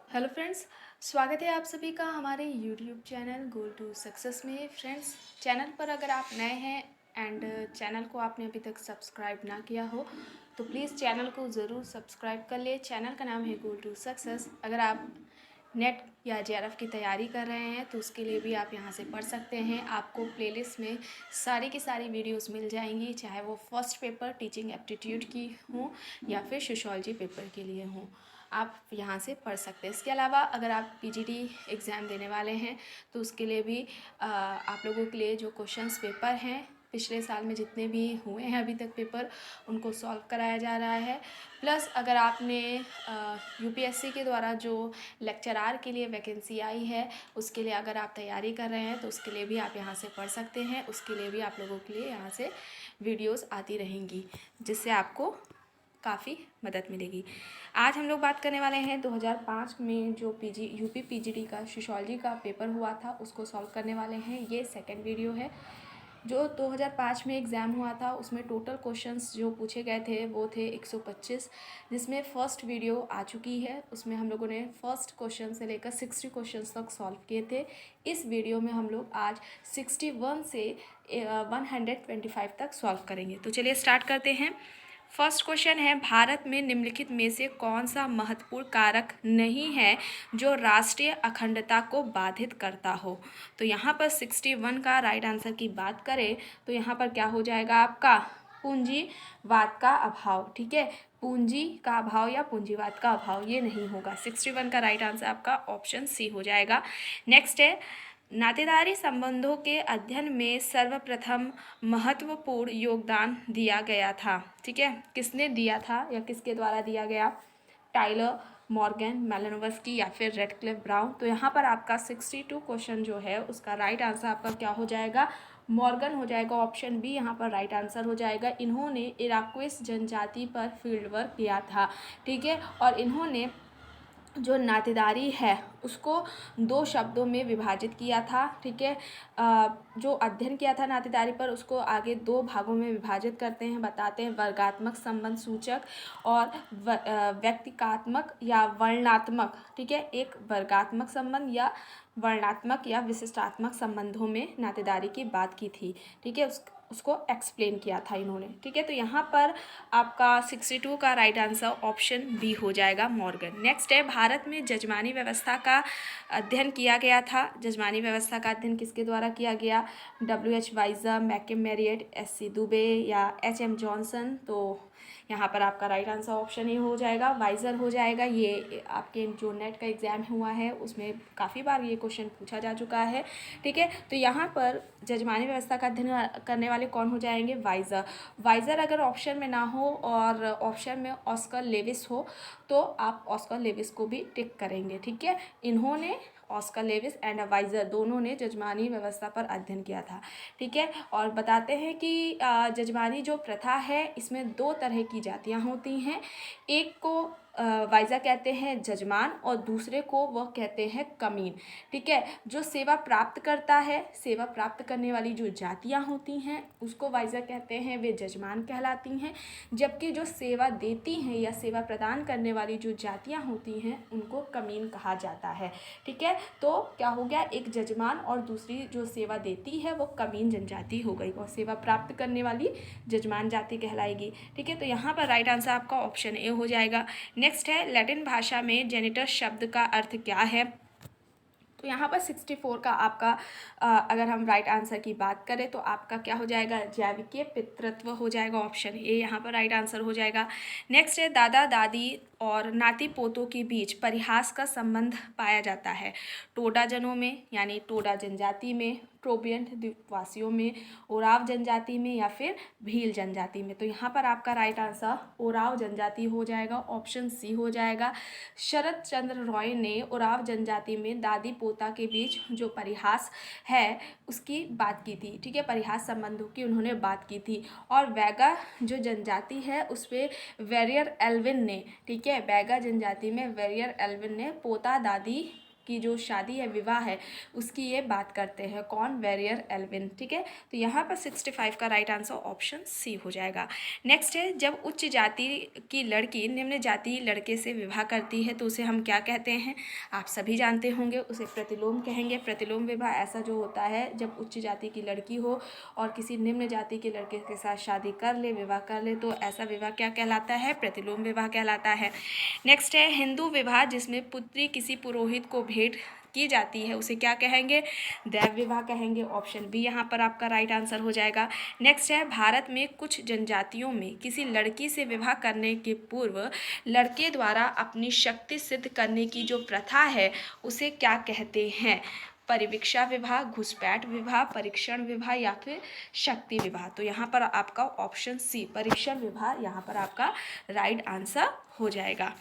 Hello friends. स्वागत है आप सभी का हमारे YouTube channel goal to success में। फ्रेंड्स, चैनल पर अगर आप नए हैं एंड चैनल को आपने अभी तक सब्सक्राइब ना किया हो तो प्लीज़ चैनल को ज़रूर सब्सक्राइब कर ले। चैनल का नाम है गोल टू सक्सेस। अगर आप नेट या जेआरएफ की तैयारी कर रहे हैं तो उसके लिए भी आप यहाँ से पढ़ सकते हैं। आपको प्लेलिस्ट में सारी की सारी वीडियोस मिल जाएंगी, चाहे वो फर्स्ट पेपर टीचिंग एप्टीट्यूड की हों या फिर सोशियोलॉजी पेपर के लिए हों, आप यहाँ से पढ़ सकते हैं। इसके अलावा अगर आप पीजीटी एग्ज़ाम देने वाले हैं तो उसके लिए भी आप लोगों के लिए जो क्वेश्चंस पेपर हैं पिछले साल में जितने भी हुए हैं अभी तक पेपर, उनको सॉल्व कराया जा रहा है। प्लस अगर आपने यूपीएससी के द्वारा जो लेक्चरार के लिए वैकेंसी आई है उसके लिए अगर आप तैयारी कर रहे हैं तो उसके लिए भी आप यहाँ से पढ़ सकते हैं। उसके लिए भी आप लोगों के लिए यहाँ से वीडियोस आती रहेंगी जिससे आपको काफ़ी मदद मिलेगी। आज हम लोग बात करने वाले हैं 2005 में जो यूपी पीजीटी का सोशियोलॉजी का पेपर हुआ था उसको सॉल्व करने वाले हैं। ये सेकंड वीडियो है। जो 2005 में एग्ज़ाम हुआ था उसमें टोटल क्वेश्चंस जो पूछे गए थे वो थे 125, जिसमें फ़र्स्ट वीडियो आ चुकी है। उसमें हम लोगों ने फर्स्ट क्वेश्चन से लेकर 60 क्वेश्चंस तक सॉल्व किए थे। इस वीडियो में हम लोग आज 61 से 125 तक सॉल्व करेंगे। तो चलिए स्टार्ट करते हैं। फर्स्ट क्वेश्चन है, भारत में निम्नलिखित में से कौन सा महत्वपूर्ण कारक नहीं है जो राष्ट्रीय अखंडता को बाधित करता हो। तो यहाँ पर 61 का राइट आंसर की बात करें तो यहाँ पर क्या हो जाएगा आपका पूंजीवाद का अभाव। ठीक है, पूंजी का अभाव या पूंजीवाद का अभाव ये नहीं होगा। 61 का राइट आंसर आपका ऑप्शन सी हो जाएगा। नेक्स्ट है, नातेदारी संबंधों के अध्ययन में सर्वप्रथम महत्वपूर्ण योगदान दिया गया था। ठीक है, किसने दिया था या किसके द्वारा दिया गया? टाइलर, मॉर्गन, मेलानोव्स्की या फिर रेडक्लिफ ब्राउन। तो यहाँ पर आपका 62 क्वेश्चन जो है उसका राइट आंसर आपका क्या हो जाएगा? मॉर्गन हो जाएगा। ऑप्शन बी यहाँ पर राइट आंसर हो जाएगा। इन्होंने इराक्विस जनजाति पर फील्ड वर्क किया था। ठीक है, और इन्होंने जो नातेदारी है उसको दो शब्दों में विभाजित किया था। ठीक है, जो अध्ययन किया था नातेदारी पर उसको आगे दो भागों में विभाजित करते हैं, बताते हैं वर्गात्मक संबंध सूचक और व्यक्तिकात्मक या वर्णात्मक। ठीक है, एक वर्गात्मक संबंध या वर्णात्मक या विशिष्टात्मक संबंधों में नातेदारी की बात की थी। ठीक है, उसको एक्सप्लेन किया था इन्होंने। ठीक है, तो यहाँ पर आपका 62 का राइट आंसर ऑप्शन बी हो जाएगा, मॉर्गन। नेक्स्ट है, भारत में जजमानी व्यवस्था का अध्ययन किया गया था। जजमानी व्यवस्था का अध्ययन किसके द्वारा किया गया? WH Wiser, McKim Marriott, SC Dube या HM जॉनसन। तो यहाँ पर आपका राइट आंसर ऑप्शन ए हो जाएगा, वाइजर हो जाएगा। ये आपके जो नेट का एग्ज़ाम हुआ है उसमें काफ़ी बार ये क्वेश्चन पूछा जा चुका है। ठीक है, तो यहाँ पर जजमानी व्यवस्था का अध्ययन करने वाले कौन हो जाएंगे? वाइजर। वाइजर अगर ऑप्शन में ना हो और ऑप्शन में ऑस्कर लेविस हो तो आप ऑस्कर लेविस को भी टिक करेंगे। ठीक है, इन्होंने ऑस्कर लेविस एंड वाइजर दोनों ने जजमानी व्यवस्था पर अध्ययन किया था। ठीक है, और बताते हैं कि जजमानी जो प्रथा है इसमें दो तरह की जातियाँ होती हैं। एक को वाइजर कहते हैं जजमान और दूसरे को वह कहते हैं कमीन। ठीक है, जो सेवा प्राप्त करता है, सेवा प्राप्त करने वाली जो जातियाँ होती हैं उसको वाइजर कहते हैं, वे जजमान कहलाती हैं। जबकि जो सेवा देती हैं या सेवा प्रदान करने वाली जो जातियाँ होती हैं उनको कमीन कहा जाता है। ठीक है, तो क्या हो गया? एक जजमान और दूसरी जो सेवा देती है वो कमीन जनजाति हो गई और सेवा प्राप्त करने वाली जजमान जाति कहलाएगी। ठीक है, तो यहाँ पर राइट आंसर आपका ऑप्शन ए हो जाएगा। नेक्स्ट है, लैटिन भाषा में जेनिटस शब्द का अर्थ क्या है? तो यहाँ पर 64 का आपका अगर हम राइट आंसर की बात करें तो आपका क्या हो जाएगा? जैविकीय पितृत्व हो जाएगा। ऑप्शन ए यहाँ पर राइट आंसर हो जाएगा। नेक्स्ट है, दादा दादी और नाती पोतों के बीच परिहास का संबंध पाया जाता है। टोडा जनों में यानी टोडा जनजाति में, ट्रोबियंट द्वीपवासियों में, ओराव जनजाति में या फिर भील जनजाति में। तो यहाँ पर आपका राइट आंसर ओराव जनजाति हो जाएगा। ऑप्शन सी हो जाएगा। शरद चंद्र रॉय ने ओराव जनजाति में दादी पोता के बीच जो परिहास है उसकी बात की थी। ठीक है, परिहास संबंधों की उन्होंने बात की थी। और वैगा जो जनजाति है उस पर वेरियर एल्विन ने, ठीक है, बैगा जनजाति में वेरियर एल्विन ने पोता दादी की जो शादी है, विवाह है, उसकी ये बात करते हैं। कौन? Verrier Elwin. ठीक है, तो यहाँ पर 65 का राइट आंसर ऑप्शन सी हो जाएगा। नेक्स्ट है, जब उच्च जाति की लड़की निम्न जाति लड़के से विवाह करती है तो उसे हम क्या कहते हैं? आप सभी जानते होंगे, उसे प्रतिलोम कहेंगे। प्रतिलोम विवाह ऐसा जो होता है जब उच्च जाति की लड़की हो और किसी निम्न जाति के लड़के के साथ शादी कर ले, विवाह कर ले, तो ऐसा विवाह क्या कहलाता है? प्रतिलोम विवाह कहलाता है। नेक्स्ट है, हिंदू विवाह जिसमें पुत्री किसी पुरोहित को भेंट की जाती है उसे क्या कहेंगे? दैव विवाह कहेंगे। ऑप्शन बी यहाँ पर आपका राइट आंसर हो जाएगा। नेक्स्ट है, भारत में कुछ जनजातियों में किसी लड़की से विवाह करने के पूर्व लड़के द्वारा अपनी शक्ति सिद्ध करने की जो प्रथा है उसे क्या कहते हैं? परिवीक्षा विवाह, घुसपैठ विवाह, परीक्षण विवाह या फिर शक्ति विवाह। तो यहाँ पर आपका ऑप्शन सी परीक्षण विवाह यहाँ पर आपका राइट आंसर हो जाएगा।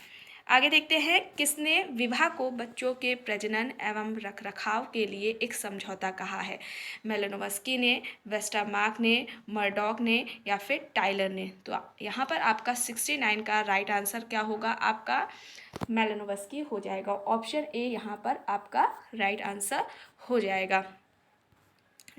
आगे देखते हैं, किसने विवाह को बच्चों के प्रजनन एवं रखरखाव के लिए एक समझौता कहा है? मेलानोव्स्की ने, वेस्टरमार्क ने, मर्डॉक ने या फिर टाइलर ने? तो यहाँ पर आपका 69 का राइट आंसर क्या होगा? आपका मेलानोव्स्की हो जाएगा। ऑप्शन ए यहाँ पर आपका राइट आंसर हो जाएगा।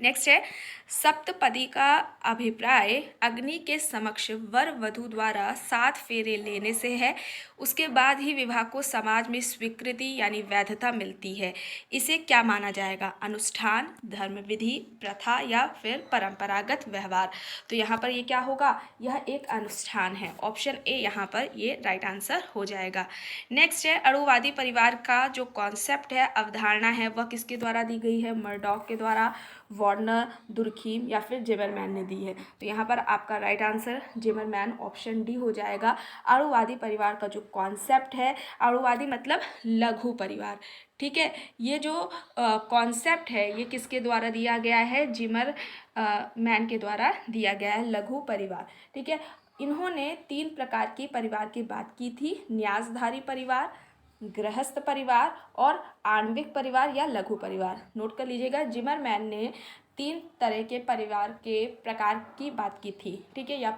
नेक्स्ट है, सप्तपदी का अभिप्राय अग्नि के समक्ष वर वधु द्वारा 7 फेरे लेने से है, उसके बाद ही विवाह को समाज में स्वीकृति यानी वैधता मिलती है। इसे क्या माना जाएगा? अनुष्ठान, धर्म विधि, प्रथा या फिर परंपरागत व्यवहार? तो यहाँ पर ये क्या होगा? यह एक अनुष्ठान है। ऑप्शन ए यहाँ पर ये राइट आंसर हो जाएगा। नेक्स्ट है, अणुवादी परिवार का जो कॉन्सेप्ट है, अवधारणा है, वह किसके द्वारा दी गई है? मर्डॉक के द्वारा, वार्नर, दुर्खीम या फिर जिमरमैन ने दी है। तो यहाँ पर आपका right answer Zimmerman option D हो जाएगा। अणुवादी परिवार का जो कॉन्सेप्ट है, अणुवादी मतलब लघु परिवार, ठीक है, ये जो कॉन्सेप्ट है ये किसके द्वारा दिया गया है? मैन के द्वारा दिया गया है, लघु परिवार। ठीक है, इन्होंने 3 प्रकार की परिवार की बात की थी, न्यासधारी परिवार, गृहस्थ परिवार और आणविक परिवार या लघु परिवार। नोट कर लीजिएगा, जिमरमैन ने 3 तरह के परिवार के प्रकार की बात की थी। ठीक है, या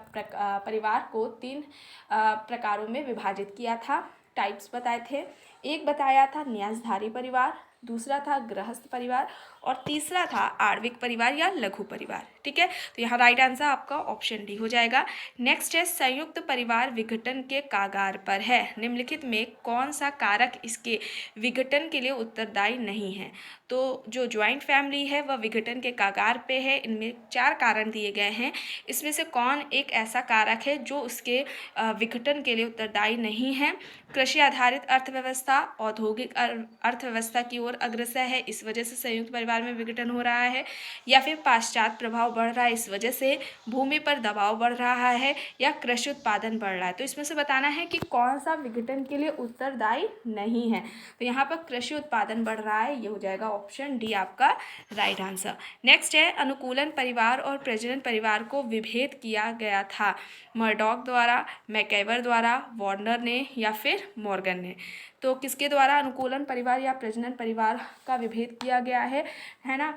परिवार को 3 प्रकारों में विभाजित किया था, टाइप्स बताए थे। एक बताया था न्यासधारी परिवार, दूसरा था गृहस्थ परिवार और तीसरा था आणविक परिवार या लघु परिवार। ठीक है, तो यहाँ राइट आंसर आपका ऑप्शन डी हो जाएगा। नेक्स्ट है, संयुक्त परिवार विघटन के कागार पर है, निम्नलिखित में कौन सा कारक इसके विघटन के लिए उत्तरदायी नहीं है? तो जो ज्वाइंट फैमिली है वह विघटन के कागार पे है। इनमें 4 कारण दिए गए हैं, इसमें से कौन एक ऐसा कारक है जो उसके विघटन के लिए उत्तरदायी नहीं है? कृषि आधारित अर्थव्यवस्था औद्योगिक अर्थव्यवस्था की ओर अग्रसर है, इस वजह से संयुक्त परिवार में विघटन हो रहा है, या फिर पाश्चात्य प्रभाव बढ़ रहा है, इस वजह से भूमि पर दबाव बढ़ रहा है, या कृषि उत्पादन बढ़ रहा है। तो इसमें से बताना है कि कौन सा विघटन के लिए उत्तरदायी नहीं है। तो यहाँ पर कृषि उत्पादन बढ़ रहा है, ये हो जाएगा ऑप्शन डी आपका राइट आंसर। नेक्स्ट है, अनुकूलन परिवार और प्रजनन परिवार को विभेद किया गया था, मर्डॉक द्वारा, मैकइवर द्वारा, वार्नर ने या फिर मॉर्गन ने? तो किसके द्वारा अनुकूलन परिवार या प्रजनन परिवार का विभेद किया गया है ना?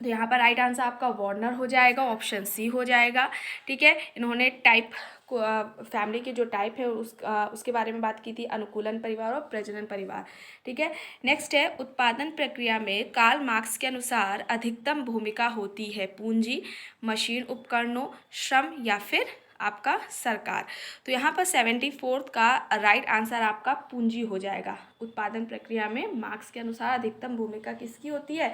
तो यहाँ पर राइट आंसर आपका वार्नर हो जाएगा, ऑप्शन सी हो जाएगा। ठीक है, इन्होंने टाइप फैमिली के जो टाइप है उसके बारे में बात की थी, अनुकूलन परिवार और प्रजनन परिवार। ठीक है, नेक्स्ट है, उत्पादन प्रक्रिया में कार्ल मार्क्स के अनुसार अधिकतम भूमिका होती है पूंजी, मशीन उपकरणों, श्रम या फिर आपका सरकार? तो यहाँ पर 74 का राइट आंसर आपका पूंजी हो जाएगा। उत्पादन प्रक्रिया में मार्क्स के अनुसार अधिकतम भूमिका किसकी होती है?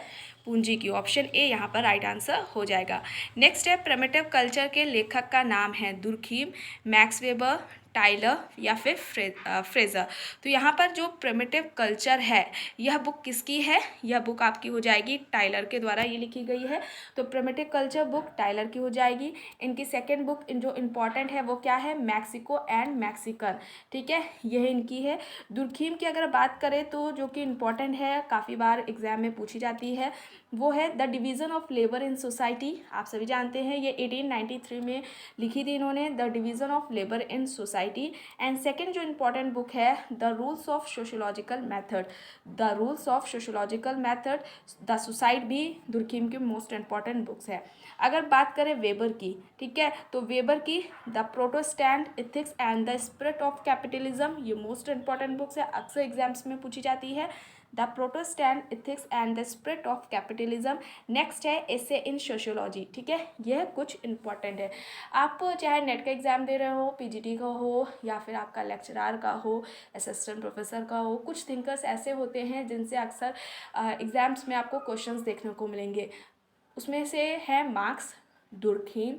पूंजी की। ऑप्शन ए यहाँ पर राइट आंसर हो जाएगा। नेक्स्ट है, प्रिमिटिव कल्चर के लेखक का नाम है दुर्खीम, मैक्स वेबर, टाइलर या फिर फ्रेजर? तो यहाँ पर जो प्रिमिटिव कल्चर है यह बुक किसकी है? यह बुक आपकी हो जाएगी टाइलर के द्वारा ये लिखी गई है, तो प्रिमिटिव कल्चर बुक टाइलर की हो जाएगी। इनकी सेकेंड बुक जो इम्पॉर्टेंट है वो क्या है? Mexico and Mexican. ठीक है, यह इनकी है। दुर्खीम की अगर बात करें तो जो कि इम्पॉर्टेंट है, काफ़ी बार एग्जाम में पूछी जाती है, वो है the division of labour in society. आप सभी जानते हैं ये 1893 में लिखी थी इन्होंने, the division of labour in society. And second जो इम्पॉर्टेंट बुक है, the rules of sociological method, the rules of sociological method, the suicide भी दुर्खीम की मोस्ट इम्पॉर्टेंट बुक्स है। अगर बात करें वेबर की, ठीक है, तो वेबर की the Protestant ethics and the spirit of capitalism, ये मोस्ट इम्पॉर्टेंट बुक्स है, अक्सर एग्जाम्स में पूछी जाती है। The Protestant ethics and the spirit of capitalism. Next है एसे इन सोशियोलॉजी। ठीक है, यह कुछ इंपॉर्टेंट है। आप चाहे नेट का एग्ज़ाम दे रहे हो, पीजीटी का हो या फिर आपका लेक्चरार का हो, असिस्टेंट प्रोफेसर का हो, कुछ थिंकर्स ऐसे होते हैं जिनसे अक्सर एग्ज़ाम्स में आपको क्वेश्चंस देखने को मिलेंगे। उसमें से है Marx, Durkheim,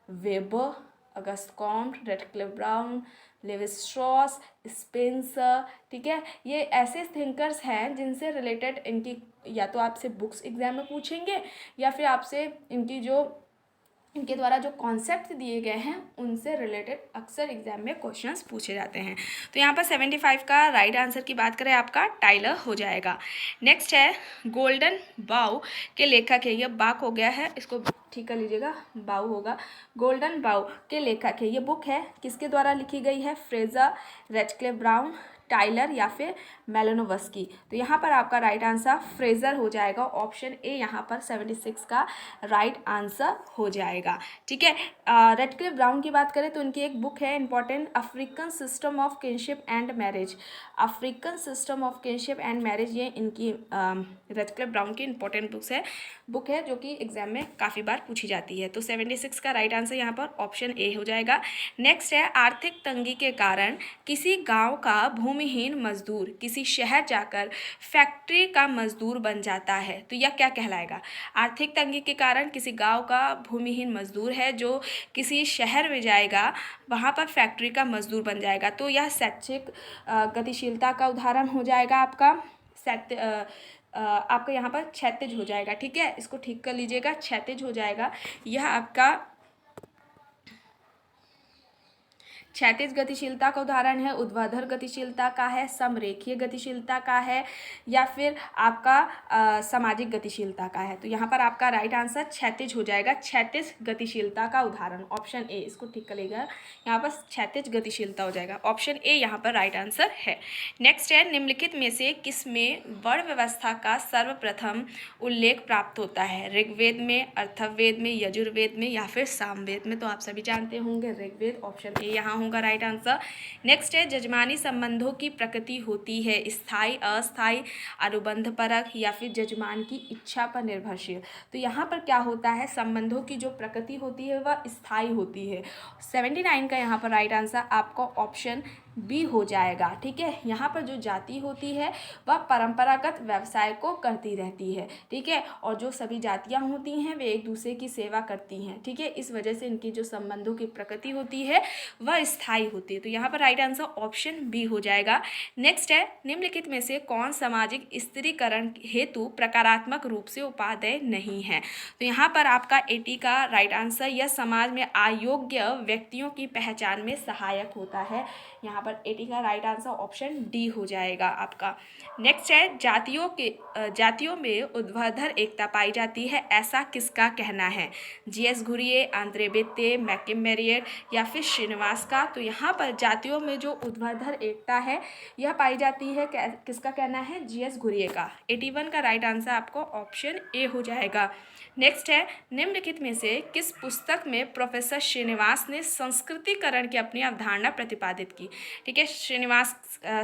Weber, Auguste Comte, Radcliffe Brown, Levi Strauss, Spencer. ठीक है, ये ऐसे थिंकर्स हैं जिनसे रिलेटेड इनकी या तो आपसे बुक्स एग्जाम में पूछेंगे या फिर आपसे इनके द्वारा जो कॉन्सेप्ट दिए गए हैं उनसे रिलेटेड अक्सर एग्जाम में क्वेश्चंस पूछे जाते हैं। तो यहाँ पर 75 का राइट आंसर की बात करें आपका टाइलर हो जाएगा। नेक्स्ट है गोल्डन बाउ के लेखक है, ये बाक हो गया है, इसको ठीक कर लीजिएगा, बाउ होगा। गोल्डन बाउ के लेखक है, ये बुक है किसके द्वारा लिखी गई है? फ्रेजर, रेडक्लिफ ब्राउन, टाइलर या फिर मेलानोव्स्की। तो यहाँ पर आपका राइट आंसर फ्रेजर हो जाएगा। ऑप्शन ए यहाँ पर 76 का राइट आंसर हो जाएगा। ठीक है, रेडक्लिफ ब्राउन की बात करें तो उनकी एक बुक है important, African system of kinship and marriage. African system of kinship and marriage, ये इनकी रेडक्लिफ ब्राउन की इंपॉर्टेंट बुक है जो कि एग्जाम में काफ़ी बार पूछी जाती है। तो 76 का राइट आंसर यहाँ पर ऑप्शन ए हो जाएगा। नेक्स्ट है आर्थिक तंगी के कारण किसी गांव का भूमिहीन मजदूर किसी शहर जाकर फैक्ट्री का मजदूर बन जाता है, तो यह क्या कहलाएगा? आर्थिक तंगी के कारण किसी गांव का भूमिहीन मजदूर है जो किसी शहर में जाएगा, वहाँ पर फैक्ट्री का मजदूर बन जाएगा, तो यह शैक्षिक गतिशीलता का उदाहरण हो जाएगा। आपका यहाँ पर क्षैतिज हो जाएगा। ठीक है, इसको ठीक कर लीजिएगा, क्षैतिज हो जाएगा। यह आपका क्षैतिज गतिशीलता का उदाहरण है, ऊर्ध्वाधर गतिशीलता का है, समरेखीय गतिशीलता का है या फिर आपका सामाजिक गतिशीलता का है। तो यहाँ पर आपका राइट आंसर क्षैतिज हो जाएगा, क्षैतिज गतिशीलता का उदाहरण ऑप्शन ए, इसको ठीक करेगा, यहाँ पर क्षैतिज गतिशीलता हो जाएगा। ऑप्शन ए यहाँ पर राइट आंसर है। नेक्स्ट है निम्नलिखित में से किसमें वर्ण व्यवस्था का सर्वप्रथम उल्लेख प्राप्त होता है? ऋग्वेद में, अथर्ववेद में, यजुर्वेद में या फिर सामवेद में? तो आप सभी जानते होंगे ऋग्वेद, ऑप्शन ए यहाँ होगा राइट आंसर। नेक्स्ट है जजमानी संबंधों की प्रकृति होती है स्थायी, अस्थायी, अनुबंधपरक या फिर जजमान की इच्छा पर निर्भरशील। तो यहाँ पर क्या होता है, संबंधों की जो प्रकृति होती है वह स्थायी होती है। 79 का यहाँ पर राइट आंसर आपको ऑप्शन बी हो जाएगा। ठीक है, यहाँ पर जो जाति होती है वह परंपरागत व्यवसाय को करती रहती है। ठीक है, और जो सभी जातियाँ होती हैं वे एक दूसरे की सेवा करती हैं। ठीक है, इस वजह से इनकी जो संबंधों की प्रकृति होती है वह स्थायी होती है। तो यहाँ पर राइट आंसर ऑप्शन बी हो जाएगा। नेक्स्ट है निम्नलिखित में से कौन सामाजिक स्थिरीकरण हेतु प्रकारात्मक रूप से उपादेय नहीं है? तो यहाँ पर आपका 80 का राइट आंसर, यह समाज में अयोग्य व्यक्तियों की पहचान में सहायक होता है। यहाँ पर 80 का राइट आंसर ऑप्शन डी हो जाएगा आपका। नेक्स्ट है जातियों में ऊर्ध्वाधर एकता पाई जाती है, ऐसा किसका कहना है? जीएस घुरिये, आंद्रे बेत्ते, मैकिम मेरियट या फिर श्रीनिवास का? तो यहाँ पर जातियों में जो ऊर्ध्वाधर एकता है यह पाई जाती है, किसका कहना है? जीएस घुरिये का। 81 का राइट आंसर आपको ऑप्शन ए हो जाएगा। नेक्स्ट है निम्नलिखित में से किस पुस्तक में प्रोफेसर श्रीनिवास ने संस्कृतिकरण की अपनी अवधारणा प्रतिपादित की? ठीक है, श्रीनिवास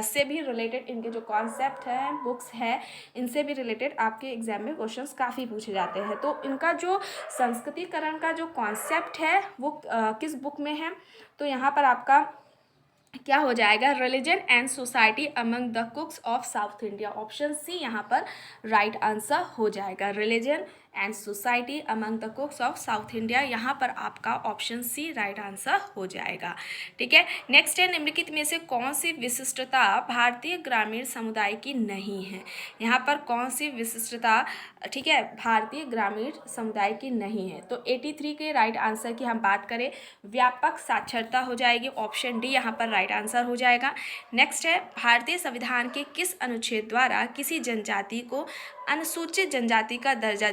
से भी रिलेटेड इनके जो कॉन्सेप्ट हैं, बुक्स हैं, इनसे भी रिलेटेड आपके एग्जाम में क्वेश्चंस काफ़ी पूछे जाते हैं। तो इनका जो संस्कृतिकरण का जो कॉन्सेप्ट है वो किस बुक में है? तो यहाँ पर आपका क्या हो जाएगा? Religion and society among the cooks of South India. Option C यहाँ पर राइट आंसर हो जाएगा, religion and society among the cooks of South India. यहाँ पर आपका ऑप्शन सी राइट आंसर हो जाएगा। ठीक है, नेक्स्ट है निम्नलिखित में से कौन सी विशिष्टता भारतीय ग्रामीण समुदाय की नहीं है? यहाँ पर कौन सी विशिष्टता, ठीक है, भारतीय ग्रामीण समुदाय की नहीं है? तो 83 के राइट आंसर की हम बात करें, व्यापक साक्षरता हो जाएगी, ऑप्शन डी यहाँ पर राइट आंसर हो जाएगा। नेक्स्ट है भारतीय संविधान के किस अनुच्छेद द्वारा किसी जनजाति को अनुसूचित जनजाति का दर्जा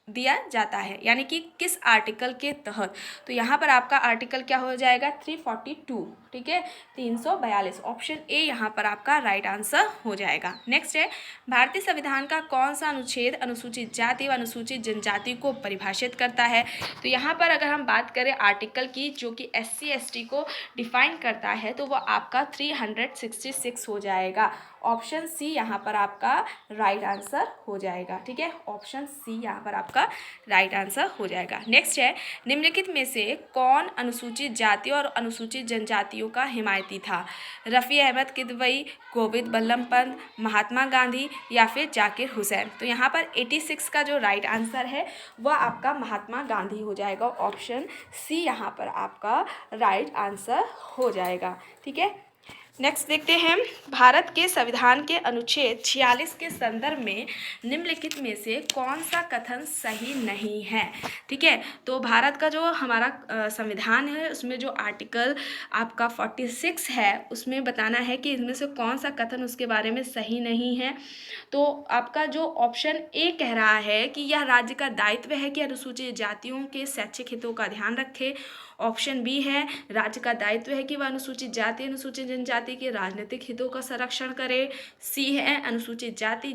दिया जाता है, यानी कि किस आर्टिकल के तहत? तो यहाँ पर आपका आर्टिकल क्या हो जाएगा? 342। ठीक है, 342, ऑप्शन ए यहाँ पर आपका राइट आंसर हो जाएगा। नेक्स्ट है भारतीय संविधान का कौन सा अनुच्छेद अनुसूचित जाति व अनुसूचित जनजाति को परिभाषित करता है? तो यहाँ पर अगर हम बात करें आर्टिकल की जो कि SC ST को डिफाइन करता है तो वो आपका 366 हो जाएगा। ऑप्शन सी यहाँ पर आपका राइट आंसर हो जाएगा। ठीक है, ऑप्शन सी यहाँ पर आपका राइट आंसर हो जाएगा। नेक्स्ट है, निम्नलिखित में से कौन अनुसूचित जाति और अनुसूचित जनजातियों का हिमायती था? रफ़ी अहमद किदवई, गोविंद बल्लभ पंत, महात्मा गांधी या फिर जाकिर हुसैन? तो यहाँ पर 86 का जो राइट आंसर है वह आपका महात्मा गांधी हो जाएगा। ऑप्शन सी यहाँ पर आपका राइट आंसर हो जाएगा। ठीक है, नेक्स्ट देखते हैं, भारत के संविधान के अनुच्छेद 46 के संदर्भ में निम्नलिखित में से कौन सा कथन सही नहीं है? ठीक है, तो भारत का जो हमारा संविधान है उसमें जो आर्टिकल आपका 46 है उसमें बताना है कि इनमें से कौन सा कथन उसके बारे में सही नहीं है। तो आपका जो ऑप्शन ए कह रहा है कि यह राज्य का दायित्व है कि अनुसूचित जातियों के शैक्षिक हितों का ध्यान रखे। ऑप्शन बी है, राज्य का दायित्व है कि वह अनुसूचित जाति अनुसूचित जनजाति के राजनीतिक हितों का संरक्षण करे। सी है, अनुसूचित जाति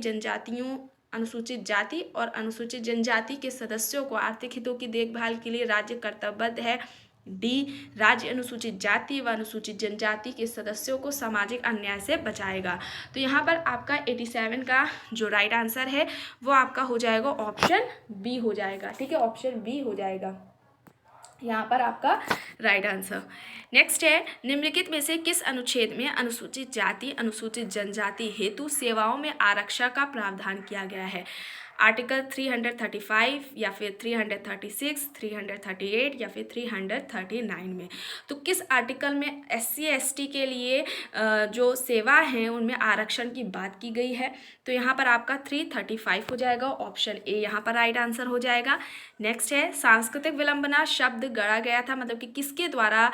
और अनुसूचित जनजाति के सदस्यों को आर्थिक हितों की देखभाल के लिए राज्य कर्तव्यबद्ध है। डी, राज्य अनुसूचित जाति व अनुसूचित जनजाति के सदस्यों को सामाजिक अन्याय से बचाएगा। तो यहाँ पर आपका 87 का जो राइट आंसर है वो आपका हो जाएगा ऑप्शन बी हो जाएगा। ठीक है, ऑप्शन बी हो जाएगा यहाँ पर आपका राइट आंसर। नेक्स्ट है, निम्नलिखित में से किस अनुच्छेद में अनुसूचित जाति अनुसूचित जनजाति हेतु सेवाओं में आरक्षण का प्रावधान किया गया है? आर्टिकल 335 या फिर 336, 338 या फिर 339 में? तो किस आर्टिकल में SC ST के लिए जो सेवा हैं उनमें आरक्षण की बात की गई है? तो यहाँ पर आपका 335 हो जाएगा। ऑप्शन ए यहाँ पर राइट आंसर हो जाएगा। नेक्स्ट है, सांस्कृतिक विलंबना शब्द गढ़ा गया था, मतलब कि किसके द्वारा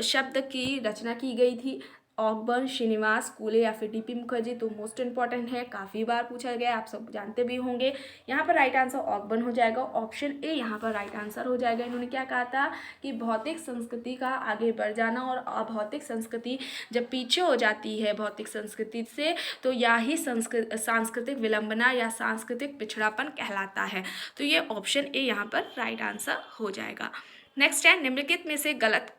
शब्द की रचना की गई थी? ऑकबर्न, श्रीनिवास फूले या फिर DP मुखर्जी? तो मोस्ट इंपॉर्टेंट है, काफ़ी बार पूछा गया, आप सब जानते भी होंगे। यहाँ पर राइट आंसर ऑकबर्न हो जाएगा। ऑप्शन ए यहाँ पर राइट आंसर हो जाएगा। इन्होंने क्या कहा था कि भौतिक संस्कृति का आगे बढ़ जाना और अभौतिक संस्कृति जब पीछे हो जाती है भौतिक संस्कृति से तो यही सांस्कृतिक विलंबना या सांस्कृतिक पिछड़ापन कहलाता है। तो ये ऑप्शन ए यहाँ पर राइट आंसर हो जाएगा। नेक्स्ट है, निम्नलिखित में से गलत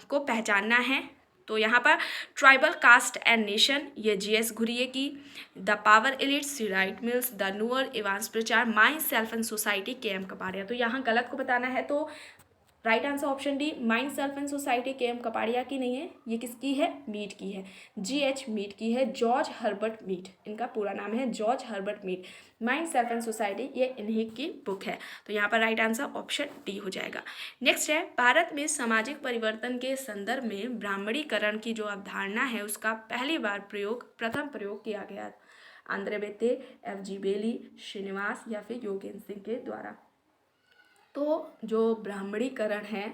को पहचानना है। तो यहाँ पर ट्राइबल कास्ट एंड नेशन, ये GS घुरिये की। The power elite, C Wright Mills, the Nuer Evans Pritchard, my self and society, KM Kapadia. तो यहाँ गलत को बताना है, तो right answer option D, mind self and society KM Kapadia की नहीं है, ये किसकी है? मीड की है, GH मीड की है, जॉर्ज हर्बर्ट मीड, इनका पूरा नाम है George Herbert Mead. Mind self and society ये इन्हीं की बुक है। तो यहाँ पर राइट आंसर ऑप्शन डी हो जाएगा। नेक्स्ट है, भारत में सामाजिक परिवर्तन के संदर्भ में ब्राह्मणीकरण की जो अवधारणा है उसका प्रथम प्रयोग किया गया आंद्रे बेते, FG बेली, श्रीनिवास या फिर योगेंद्र सिंह के द्वारा। तो जो ब्राह्मणीकरण है,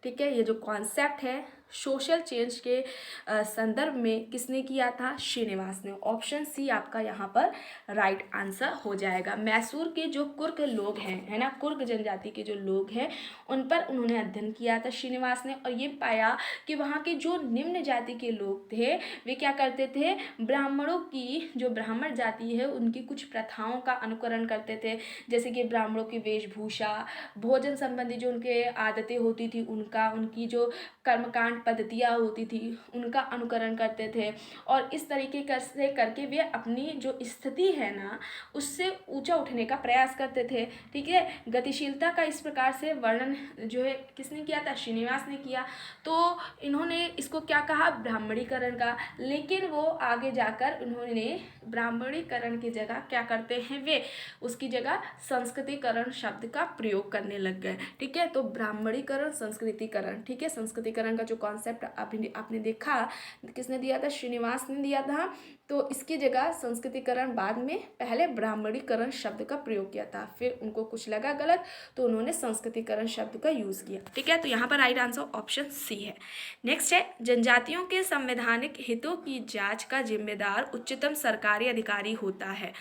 ठीक है, ये जो कॉन्सेप्ट है सोशल चेंज के संदर्भ में किसने किया था? श्रीनिवास ने। ऑप्शन सी आपका यहाँ पर राइट आंसर हो जाएगा। मैसूर के जो कुर्क लोग हैं, है ना, कुर्क जनजाति के जो लोग हैं उन पर उन्होंने अध्ययन किया था श्रीनिवास ने, और ये पाया कि वहाँ के जो निम्न जाति के लोग थे वे क्या करते थे? ब्राह्मणों की जो ब्राह्मण जाति है उनकी कुछ प्रथाओं का अनुकरण करते थे, जैसे कि ब्राह्मणों की वेशभूषा, भोजन संबंधी जो उनके आदतें होती थी उनका, उनकी जो कर्मकांड पद्धतियाँ होती थी उनका अनुकरण करते थे, और इस तरीके से करके वे अपनी जो स्थिति है ना उससे ऊंचा उठने का प्रयास करते थे। ठीक है, गतिशीलता का इस प्रकार से वर्णन जो है किसने किया था? श्रीनिवास ने किया। तो इन्होंने इसको क्या कहा? ब्राह्मणीकरण का। लेकिन वो आगे जाकर उन्होंने ब्राह्मणीकरण की जगह क्या करते हैं? वे उसकी जगह संस्कृतिकरण शब्द का प्रयोग करने लग गए। ठीक है, तो ब्राह्मणीकरण संस्कृतिकरण, ठीक है, संस्कृतिकरण का जो कॉन्सेप्ट आपने देखा किसने दिया था? श्रीनिवास ने दिया था। तो इसकी जगह संस्कृतिकरण, बाद में पहले ब्राह्मणीकरण शब्द का प्रयोग किया था, फिर उनको कुछ लगा गलत तो उन्होंने संस्कृतिकरण शब्द का यूज़ किया। ठीक है, तो यहाँ पर राइट आंसर ऑप्शन सी है। नेक्स्ट है, जनजातियों के संवैधानिक हितों की जांच का जिम्मेदार उच्चतम सरकारी अधिकारी होता है?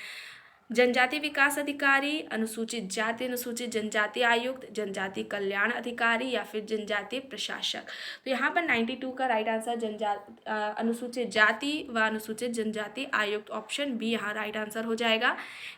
जनजाति विकास अधिकारी, अनुसूचित जाति अनुसूचित जनजाति आयुक्त, जनजाति कल्याण अधिकारी या फिर जनजाति प्रशासक? तो यहाँ पर 92 का राइट आंसर अनुसूचित जाति व अनुसूचित जनजाति आयुक्त, ऑप्शन बी यहाँ राइट आंसर हो जाएगा।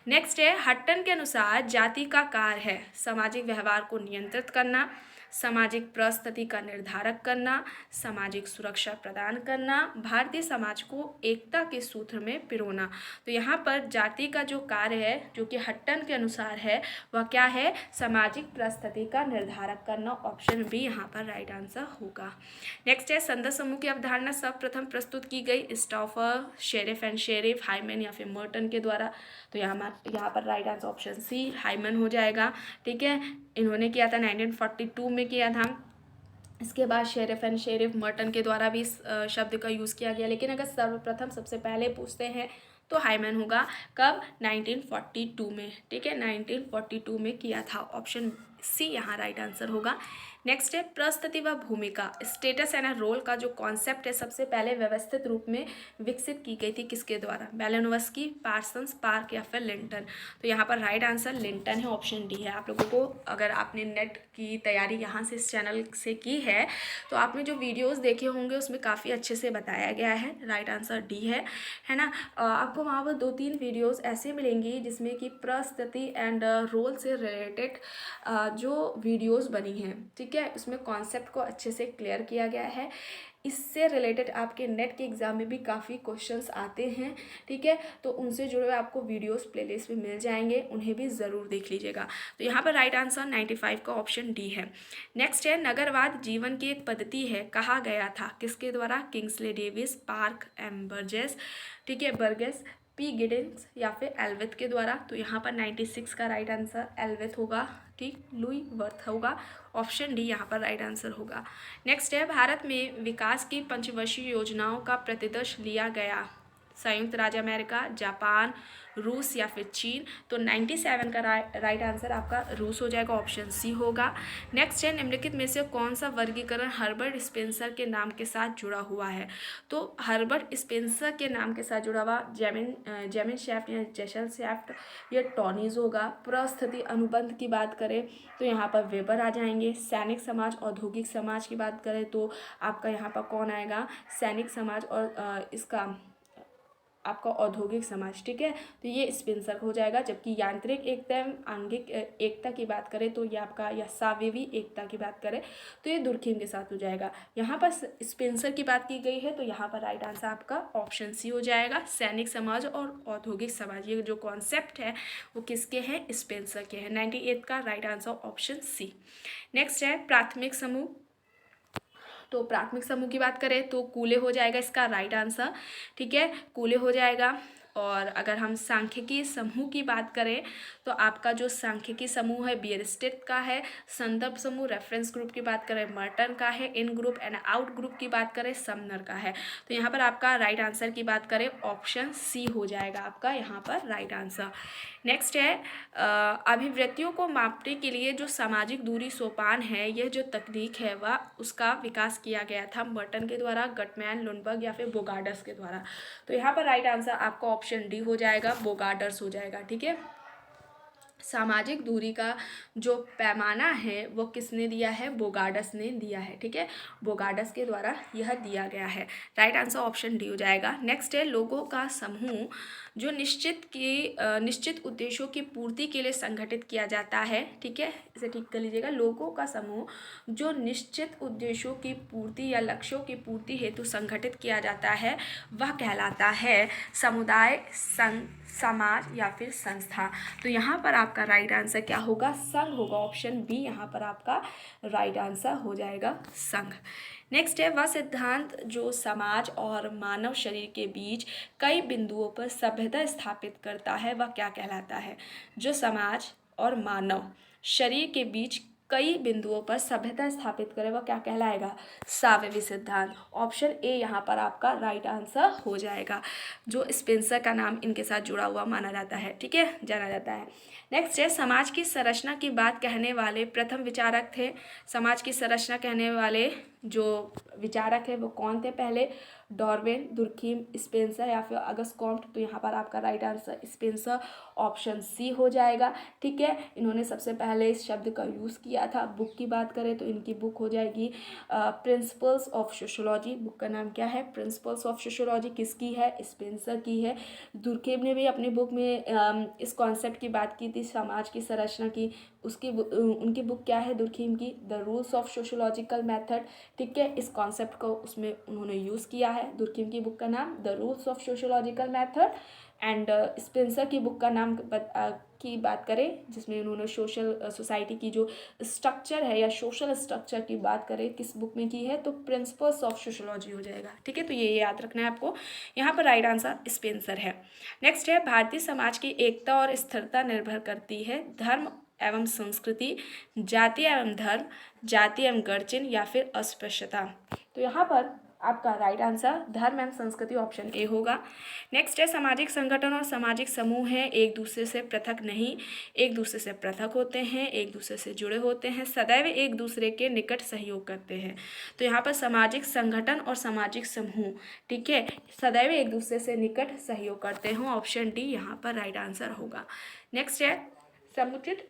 नेक्स्ट है, हट्टन के अनुसार जाति का कार्य है सामाजिक व्यवहार को नियंत्रित करना, सामाजिक परिस्थिति का निर्धारक करना, सामाजिक सुरक्षा प्रदान करना, भारतीय समाज को एकता के सूत्र में पिरोना। तो यहाँ पर जाति का जो कार्य है जो कि हट्टन के अनुसार है वह क्या है, सामाजिक परिस्थिति का निर्धारक करना। ऑप्शन बी यहाँ पर राइट आंसर होगा। नेक्स्ट है संदर्भ समूह की अवधारणा सर्वप्रथम प्रस्तुत की गई Stouffer, Sherif and Sherif, Hyman या फिर मर्टन के द्वारा। तो यहाँ पर right answer option C Hyman हो जाएगा। ठीक है, इन्होंने किया था 1942 में किया था। इसके बाद शेरिफ एंड शेरिफ मर्टन के द्वारा भी इस शब्द का यूज़ किया गया, लेकिन अगर सर्वप्रथम सबसे पहले पूछते हैं तो हाइमन होगा। कब? 1942 में। ठीक है, 1942 में किया था। ऑप्शन सी यहाँ राइट आंसर होगा। नेक्स्ट है परिस्थिति व भूमिका, स्टेटस एंड रोल का जो कॉन्सेप्ट है सबसे पहले व्यवस्थित रूप में विकसित की गई थी किसके द्वारा? बेलेनोवस्की, पार्सन्स, पार्क या फिर लिंटन। तो यहाँ पर राइट आंसर लिंटन है, ऑप्शन डी है। आप लोगों को अगर आपने नेट की तैयारी यहाँ से इस चैनल से की है तो आपने जो वीडियोस देखे होंगे उसमें काफ़ी अच्छे से बताया गया है। राइट आंसर डी है ना। आपको वहाँ पर 2-3 वीडियोस ऐसे मिलेंगी जिसमें कि परिस्थिति एंड रोल से रिलेटेड जो वीडियोस बनी हैं। ठीक है, उसमें कॉन्सेप्ट को अच्छे से क्लियर किया गया है। इससे रिलेटेड आपके नेट के एग्ज़ाम में भी काफ़ी क्वेश्चंस आते हैं। ठीक है, तो उनसे जुड़े हुए आपको वीडियोस प्लेलिस्ट में मिल जाएंगे, उन्हें भी ज़रूर देख लीजिएगा। तो यहाँ पर राइट आंसर 95 का ऑप्शन डी है। नेक्स्ट है नगरवाद जीवन की एक पद्धति है, कहा गया था किसके द्वारा? Kingsley Davis, Park M Burgess, ठीक है, बर्गेस, पी गिडिंस या फिर एल्विथ के द्वारा। तो यहाँ पर 96 का राइट आंसर एल्विथ होगा। ठीक, लुई वर्थ होगा। ऑप्शन डी यहाँ पर राइट आंसर होगा। नेक्स्ट है भारत में विकास की पंचवर्षीय योजनाओं का प्रतिदर्श लिया गया, संयुक्त राज्य अमेरिका, जापान, रूस या फिर चीन। तो 97 का राइट आंसर आपका रूस हो जाएगा, ऑप्शन सी होगा। नेक्स्ट है निम्नलिखित में से कौन सा वर्गीकरण हर्बर्ट स्पेंसर के नाम के साथ जुड़ा हुआ है? तो हर्बर्ट स्पेंसर के नाम के साथ जुड़ा हुआ जेमिन शेफ्ट या जेशल शेफ्ट, ये टॉनीज होगा। परिस्थिति अनुबंध की बात करें तो यहाँ पर वेबर आ जाएंगे। सैनिक समाज औद्योगिक समाज की बात करें तो आपका यहाँ पर कौन आएगा? सैनिक समाज और इसका आपका औद्योगिक समाज। ठीक है, तो ये स्पेंसर हो जाएगा। जबकि यांत्रिक एकता आंगिक एकता की बात करें तो ये आपका, या सावेवी एकता की बात करें तो ये दुर्खिम के साथ हो जाएगा। यहाँ पर स्पेंसर की बात की गई है तो यहाँ पर राइट आंसर आपका ऑप्शन सी हो जाएगा। सैनिक समाज और औद्योगिक समाज, ये जो कॉन्सेप्ट है वो किसके हैं? स्पेंसर के हैं। 98 का right answer option C. Next है प्राथमिक समूह। तो प्राथमिक समूह की बात करें तो कूले हो जाएगा इसका राइट आंसर। ठीक है, कूले हो जाएगा। और अगर हम सांख्यिकी समूह की बात करें तो आपका जो सांख्यिकी समूह है बियरस्टेट का है। संदर्भ समूह रेफरेंस ग्रुप की बात करें मर्टन का है। इन ग्रुप एंड आउट ग्रुप की बात करें समनर का है। तो यहाँ पर आपका राइट आंसर की बात करें ऑप्शन सी हो जाएगा आपका यहाँ पर राइट आंसर। नेक्स्ट है अभिव्यक्तियों को मापने के लिए जो सामाजिक दूरी सोपान है, यह जो तकनीक है वह उसका विकास किया गया था मर्टन के द्वारा, गटमैन, लुनबर्ग या फिर बोगार्डस के द्वारा। तो यहाँ पर राइट आंसर आपका ऑप्शन डी हो जाएगा, बोगार्डस हो जाएगा। ठीक है, सामाजिक दूरी का जो पैमाना है वो किसने दिया है? बोगार्डस ने दिया है। ठीक है, बोगार्डस के द्वारा यह दिया गया है। राइट आंसर ऑप्शन डी हो जाएगा। नेक्स्ट है लोगों का समूह जो निश्चित उद्देश्यों की पूर्ति के लिए संगठित किया जाता है। ठीक है, इसे ठीक कर लीजिएगा। लोगों का समूह जो निश्चित उद्देश्यों की पूर्ति या लक्ष्यों की पूर्ति हेतु संगठित किया जाता है वह कहलाता है समुदाय, संघ, समाज या फिर संस्था। तो यहाँ पर आपका राइट आंसर क्या होगा? संघ होगा। ऑप्शन बी यहाँ पर आपका राइट आंसर हो जाएगा, संघ। नेक्स्ट है वह सिद्धांत जो समाज और मानव शरीर के बीच कई बिंदुओं पर सभ्यता स्थापित करता है वह क्या कहलाता है? जो समाज और मानव शरीर के बीच कई बिंदुओं पर सभ्यता स्थापित करे वह क्या कहलाएगा? सावेवी सिद्धांत। ऑप्शन ए यहाँ पर आपका राइट आंसर हो जाएगा, जो स्पेंसर का नाम इनके साथ जुड़ा हुआ माना जाता है। ठीक है, जाना जाता है। नेक्स्ट है समाज की संरचना की बात कहने वाले प्रथम विचारक थे। समाज की संरचना कहने वाले जो विचारक है वो कौन थे? पहले डार्विन, दुर्खिम, स्पेंसर या फिर अगस्त कॉम्ट। तो यहाँ पर आपका right answer Spencer option C हो जाएगा। ठीक है, इन्होंने सबसे पहले इस शब्द का यूज़ किया था। बुक की बात करें तो इनकी बुक हो जाएगी प्रिंसिपल्स ऑफ सोशोलॉजी। बुक का नाम क्या है? Principles of sociology. किसकी है? स्पेंसर की है। दुर्खेम ने भी अपनी बुक में इस कॉन्सेप्ट की बात की थी, समाज की संरचना की। उनकी बुक क्या है दुर्खेम की? The rules of sociological method. ठीक है, इस कॉन्सेप्ट को उसमें उन्होंने यूज़ किया है। दुर्खेम की बुक का नाम the rules of sociological method. And Spencer की बुक का नाम की बात करें, जिसमें उन्होंने सोसाइटी की जो स्ट्रक्चर है या सोशल स्ट्रक्चर की बात करें, किस बुक में की है? तो प्रिंसिपल्स ऑफ सोशोलॉजी हो जाएगा। ठीक है, तो ये याद रखना है आपको। यहाँ पर राइट आंसर स्पेंसर है। नेक्स्ट है, भारतीय समाज की एकता और स्थिरता निर्भर करती है धर्म एवं संस्कृति, जाति एवं धर्म, जाति एवं गर्जन या फिर अस्पृश्यता। तो यहाँ पर आपका राइट आंसर धर्म एवं संस्कृति ऑप्शन ए होगा। नेक्स्ट है, सामाजिक संगठन और सामाजिक समूह हैं एक दूसरे से पृथक नहीं, एक दूसरे से पृथक होते हैं, एक दूसरे से जुड़े होते हैं, सदैव एक दूसरे के निकट सहयोग करते हैं। तो यहाँ पर सामाजिक संगठन और सामाजिक समूह, ठीक है, सदैव एक दूसरे से निकट सहयोग करते हैं। ऑप्शन डी यहाँ पर राइट आंसर होगा। नेक्स्ट है, समुचित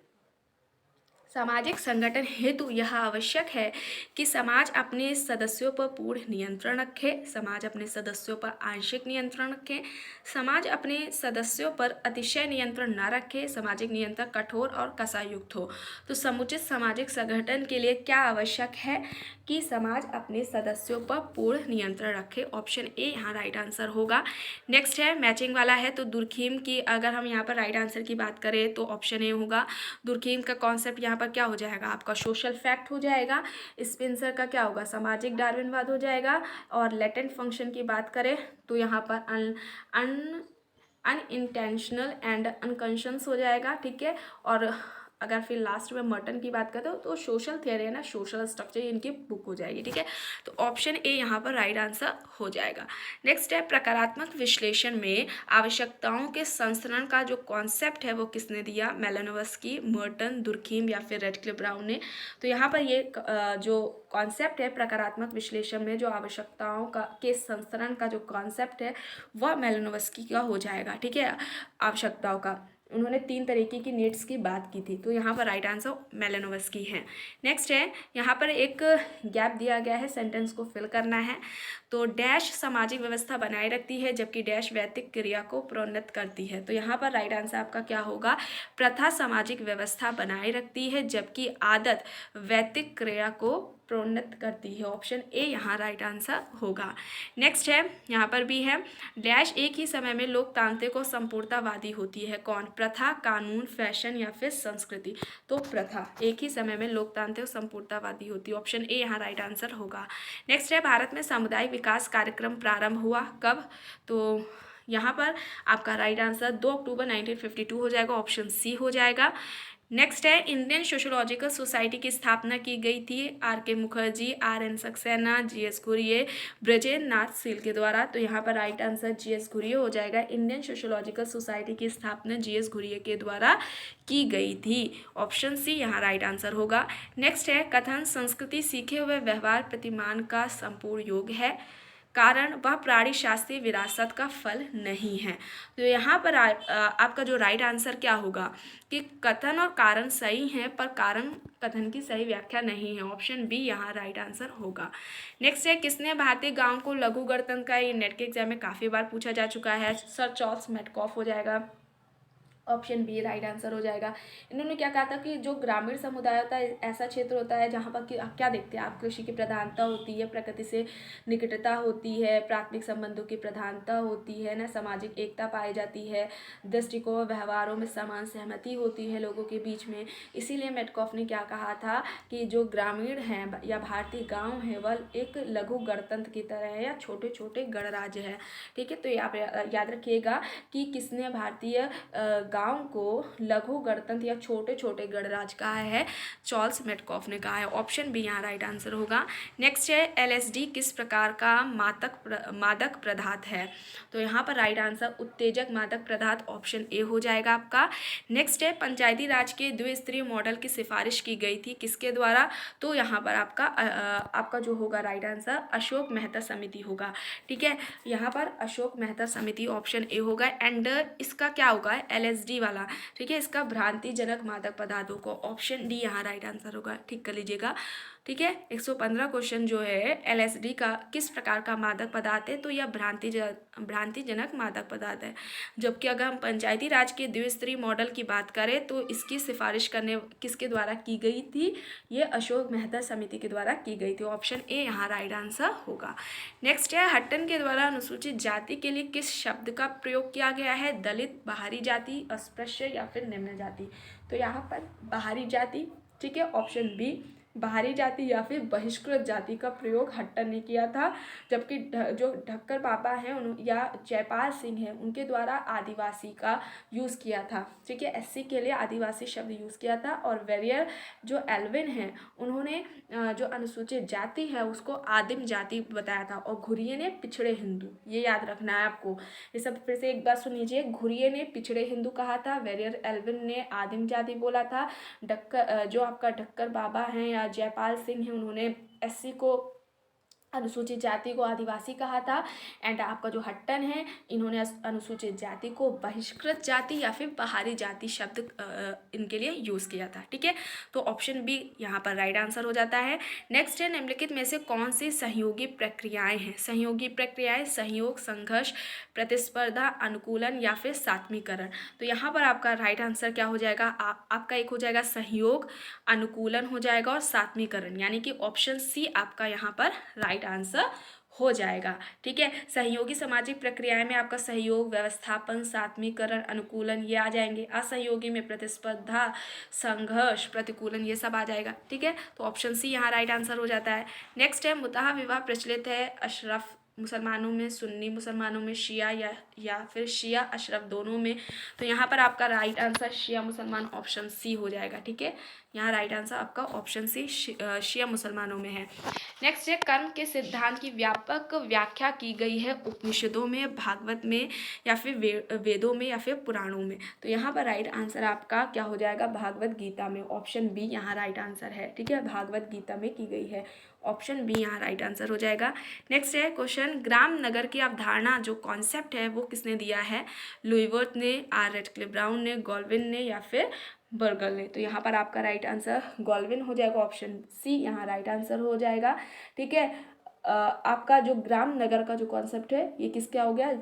सामाजिक संगठन हेतु यह आवश्यक है कि समाज अपने सदस्यों पर पूर्ण नियंत्रण रखे, समाज अपने सदस्यों पर आंशिक नियंत्रण रखे, समाज अपने सदस्यों पर अतिशय नियंत्रण न रखे, सामाजिक नियंत्रण कठोर और कसायुक्त हो। तो समुचित सामाजिक संगठन के लिए क्या आवश्यक है? कि समाज अपने सदस्यों पर पूर्ण नियंत्रण रखे। ऑप्शन ए यहाँ राइट आंसर होगा। नेक्स्ट है, मैचिंग वाला है, तो दुर्खिम की अगर हम यहाँ पर राइट आंसर की बात करें तो ऑप्शन ए होगा। दुर्खिम का कॉन्सेप्ट यहाँ पर क्या हो जाएगा? आपका सोशल फैक्ट हो जाएगा। स्पेंसर का क्या होगा? सामाजिक डार्विनवाद हो जाएगा। और लेटेंट फंक्शन की बात करें तो यहाँ पर अनइंटेंशनल एंड अनकॉन्शियस हो जाएगा। ठीक है, और अगर फिर लास्ट में मर्टन की बात करते हो तो सोशल थियरी है ना, सोशल स्ट्रक्चर, इनकी बुक हो जाएगी। ठीक है, तो ऑप्शन ए यहाँ पर राइट आंसर हो जाएगा। नेक्स्ट है, प्रकारात्मक विश्लेषण में आवश्यकताओं के संस्करण का जो कॉन्सेप्ट है वो किसने दिया? मेलानोव्स्की, मर्टन, दुर्खिम या फिर रेडक्लिफ ब्राउन ने। तो यहाँ पर ये जो कॉन्सेप्ट है प्रकारात्मक विश्लेषण में जो आवश्यकताओं का के संस्करण का जो कॉन्सेप्ट है वह मेलानोव्स्की का हो जाएगा। ठीक है, आवश्यकताओं का उन्होंने 3 तरीके की नीड्स की बात की थी। तो यहाँ पर राइट आंसर मेलानोव्स्की है। नेक्स्ट है, यहाँ पर एक गैप दिया गया है, सेंटेंस को फिल करना है। तो डैश सामाजिक व्यवस्था बनाए रखती है जबकि डैश वैयक्तिक क्रिया को प्रोन्नत करती है। तो यहाँ पर राइट आंसर आपका क्या होगा? प्रथा सामाजिक व्यवस्था बनाए रखती है जबकि आदत वैयक्तिक क्रिया को प्रोन्नत करती है। ऑप्शन ए यहाँ राइट आंसर होगा। नेक्स्ट है, यहाँ पर भी है, डैश एक ही समय में लोकतांत्रिक और संपूर्णतावादी होती है। कौन? प्रथा, कानून, फैशन या फिर संस्कृति। तो प्रथा एक ही समय में लोकतांत्रिक और संपूर्णतावादी होती है। ऑप्शन ए यहाँ राइट आंसर होगा। नेक्स्ट है, भारत में सामुदायिक विकास कार्यक्रम प्रारंभ हुआ कब? तो यहाँ पर आपका राइट आंसर 2 अक्टूबर 1952 हो जाएगा। ऑप्शन सी हो जाएगा। नेक्स्ट है, इंडियन सोशोलॉजिकल सोसाइटी की स्थापना की गई थी R K. Mukherjee, R N. Saxena, G S. Ghurye, Brajendra Nath Seal के द्वारा। तो यहाँ पर राइट आंसर जी.एस. घुरिये हो जाएगा। इंडियन सोशोलॉजिकल सोसाइटी की स्थापना जी.एस. घुरिये के द्वारा की गई थी। ऑप्शन सी यहाँ राइट आंसर होगा। नेक्स्ट है, कथन संस्कृति सीखे हुए व्यवहार प्रतिमान का संपूर्ण योग है, कारण वह प्राणी शास्त्रीय विरासत का फल नहीं है। तो यहाँ पर आपका जो राइट आंसर क्या होगा कि कथन और कारण सही हैं पर कारण कथन की सही व्याख्या नहीं है। ऑप्शन बी यहाँ राइट आंसर होगा। नेक्स्ट है, किसने भारतीय गांव को लघु गणतंत्र का? ये नेट के एग्जाम में काफ़ी बार पूछा जा चुका है। सर चार्ल्स मेटकॉफ हो जाएगा। ऑप्शन बी राइट आंसर हो जाएगा। इन्होंने क्या कहा था कि जो ग्रामीण समुदाय होता है ऐसा क्षेत्र होता है जहाँ पर क्या देखते हैं आप? कृषि की प्रधानता होती है, प्रकृति से निकटता होती है, प्राथमिक संबंधों की प्रधानता होती है ना, सामाजिक एकता पाई जाती है, दृष्टिकोण व्यवहारों में समान सहमति होती है लोगों के बीच में। इसीलिए मेटकॉफ ने क्या कहा था कि जो ग्रामीण हैं या भारतीय गाँव है वह एक लघु गणतंत्र की तरह है या छोटे छोटे गणराज्य है। ठीक है, तो आप याद रखिएगा कि किसने भारतीय गांव को लघु गणतंत्र या छोटे छोटे गणराज्य कहा है? चार्ल्स मेटकॉफ ने कहा है। ऑप्शन बी यहाँ राइट आंसर होगा। नेक्स्ट है एलएसडी किस प्रकार का मादक पदार्थ है? तो यहाँ पर राइट आंसर उत्तेजक मादक पदार्थ ऑप्शन ए हो जाएगा आपका। नेक्स्ट है पंचायती राज के द्विस्तरीय मॉडल की सिफारिश की गई थी किसके द्वारा? तो यहाँ पर आपका जो होगा राइट आंसर अशोक मेहता समिति होगा। ठीक है, यहाँ पर अशोक मेहता समिति ऑप्शन ए होगा। एंड इसका क्या होगा? एलएसडी वाला, ठीक है, इसका भ्रांतिजनक मादक पदार्थों को ऑप्शन डी यहाँ राइट आंसर होगा। ठीक कर लीजिएगा। ठीक है, 115 क्वेश्चन जो है एलएसडी का किस प्रकार का मादक पदार्थ है? तो यह भ्रांतिजनक मादक पदार्थ है। जबकि अगर हम पंचायती राज के द्विस्तरीय मॉडल की बात करें तो इसकी सिफारिश करने किसके द्वारा की गई थी? ये अशोक मेहता समिति के द्वारा की गई थी। ऑप्शन ए यहाँ राइट आंसर होगा। नेक्स्ट है हट्टन के द्वारा अनुसूचित जाति के लिए किस शब्द का प्रयोग किया गया है? दलित, बाहरी जाति, अस्पृश्य या फिर निम्न जाति? तो यहाँ पर बाहरी जाति, ठीक है, ऑप्शन बी बाहरी जाति या फिर बहिष्कृत जाति का प्रयोग हट्टन ने किया था। जबकि जो ढक्कर बाबा हैं या जयपाल सिंह हैं उनके द्वारा आदिवासी का यूज़ किया था। ठीक है, एससी के लिए आदिवासी शब्द यूज़ किया था। और वेरियर जो एल्विन हैं उन्होंने जो अनुसूचित जाति है उसको आदिम जाति बताया था। और घुरिये ने पिछड़े हिंदू, ये याद रखना है आपको। ये सब फिर से एक बार सुन लीजिए। घुरिये ने पिछड़े हिंदू कहा था, वेरियर एल्विन ने आदिम जाति बोला था, जो आपका ढक्कर बाबा हैं या जयपाल सिंह हैं उन्होंने एससी को अनुसूचित जाति को आदिवासी कहा था। एंड आपका जो हट्टन है इन्होंने अनुसूचित जाति को बहिष्कृत जाति या फिर बाहरी जाति शब्द इनके लिए यूज़ किया था। ठीक है, तो ऑप्शन बी यहाँ पर राइट आंसर हो जाता है। नेक्स्ट है निम्नलिखित में से कौन सी सहयोगी प्रक्रियाएं हैं? सहयोगी प्रक्रियाएं सहयोग, संघर्ष, प्रतिस्पर्धा, अनुकूलन या फिर सात्मीकरण। तो यहाँ पर आपका राइट आंसर क्या हो जाएगा? आपका एक हो जाएगा सहयोग, अनुकूलन हो जाएगा और सात्मीकरण, यानी कि ऑप्शन सी आपका यहाँ पर राइट आंसर हो जाएगा। ठीक है, सहयोगी सामाजिक प्रक्रियाएं में आपका सहयोग, व्यवस्थापन, सात्मीकरण, अनुकूलन ये आ जाएंगे। असहयोगी में प्रतिस्पर्धा, संघर्ष, प्रतिकूलन ये सब आ जाएगा। ठीक है, तो ऑप्शन सी यहाँ राइट आंसर हो जाता है। नेक्स्ट है मुताह विवाह प्रचलित है अशरफ मुसलमानों में, सुन्नी मुसलमानों में, शिया या फिर शिया अशरफ दोनों में। तो यहाँ पर आपका राइट आंसर शिया मुसलमान ऑप्शन सी हो जाएगा। ठीक है, यहाँ राइट आंसर आपका ऑप्शन सी शिया मुसलमानों में है। नेक्स्ट है कर्म के सिद्धांत की व्यापक व्याख्या की गई है उपनिषदों में, भागवत में या फिर वेदों में या फिर पुराणों में। तो यहाँ पर राइट आंसर आपका क्या हो जाएगा? भागवत गीता में। ऑप्शन बी यहाँ राइट आंसर है। ठीक है, भागवत गीता में की गई है। ऑप्शन बी यहाँ राइट आंसर हो जाएगा। नेक्स्ट है क्वेश्चन ग्राम नगर की अवधारणा जो कॉन्सेप्ट है वो किसने दिया है? लुईवर्थ ने, आर रेडक्लिफ ब्राउन ने, गॉल्विन ने या फिर बर्गल ने। तो यहाँ पर आपका राइट आंसर गॉल्विन हो जाएगा। ऑप्शन सी यहाँ राइट आंसर हो जाएगा। ठीक है, आपका जो ग्राम नगर का जो कॉन्सेप्ट है ये किसका हो गया?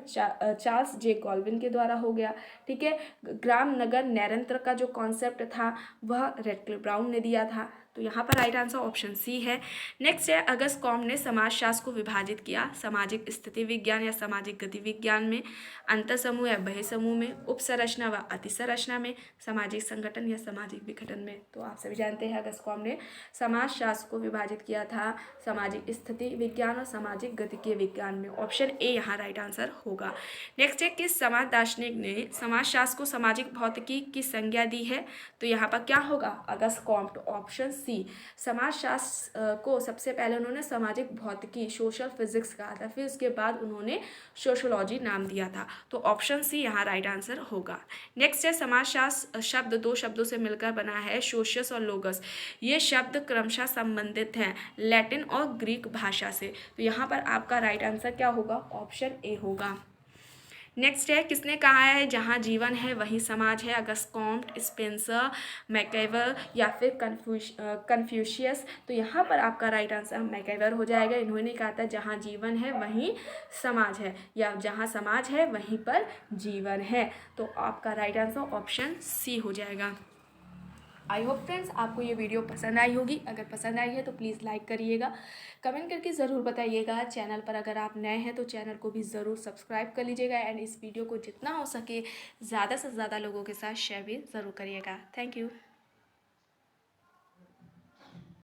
चार्ल्स जे गॉल्विन के द्वारा हो गया। ठीक है, ग्राम नगर नैरंत्र का जो कॉन्सेप्ट था वह रेडक्लिफ ब्राउन ने दिया था। तो यहाँ पर राइट आंसर ऑप्शन सी है। नेक्स्ट है अगस्त कॉम्टे ने समाजशास्त्र को विभाजित किया सामाजिक स्थिति विज्ञान या सामाजिक गति विज्ञान में, अंतःसमूह या बहिर्समूह में, उपसंरचना व अतिसंरचना में, सामाजिक संगठन या सामाजिक विघटन में। तो आप सभी जानते हैं अगस्त कॉम्टे ने समाजशास्त्र को विभाजित किया था सामाजिक स्थिति विज्ञान और सामाजिक गतिकीय विज्ञान में। ऑप्शन ए यहाँ राइट आंसर होगा। नेक्स्ट है किस समाज दार्शनिक ने समाजशास्त्र को सामाजिक भौतिकी की संज्ञा दी है? तो यहाँ पर क्या होगा? अगस्त कॉम्टे। ऑप्शन सी समाजशास्त्र को सबसे पहले उन्होंने सामाजिक भौतिकी सोशल फिजिक्स कहा था, फिर उसके बाद उन्होंने सोशोलॉजी नाम दिया था। तो ऑप्शन सी यहाँ राइट आंसर होगा। नेक्स्ट है समाजशास्त्र शब्द दो शब्दों से मिलकर बना है, सोशियस और लोगस। ये शब्द क्रमशः संबंधित हैं लैटिन और ग्रीक भाषा से। तो यहाँ पर आपका राइट आंसर क्या होगा? ऑप्शन ए होगा। नेक्स्ट है किसने कहा है जहाँ जीवन है वहीं समाज है? अगस्त कॉम्टे, स्पेंसर, मैकइवर या फिर कन्फ्यूशियस। तो यहाँ पर आपका राइट आंसर मैकइवर हो जाएगा। इन्होंने कहा था जहाँ जीवन है वहीं समाज है, या जहाँ समाज है वहीं पर जीवन है। तो आपका राइट आंसर ऑप्शन सी हो जाएगा। आई होप फ्रेंड्स आपको ये वीडियो पसंद आई होगी। अगर पसंद आई है तो प्लीज़ लाइक करिएगा, कमेंट करके ज़रूर बताइएगा। चैनल पर अगर आप नए हैं तो चैनल को भी ज़रूर सब्सक्राइब कर लीजिएगा। एंड इस वीडियो को जितना हो सके ज़्यादा से ज़्यादा लोगों के साथ शेयर भी ज़रूर करिएगा। Thank you.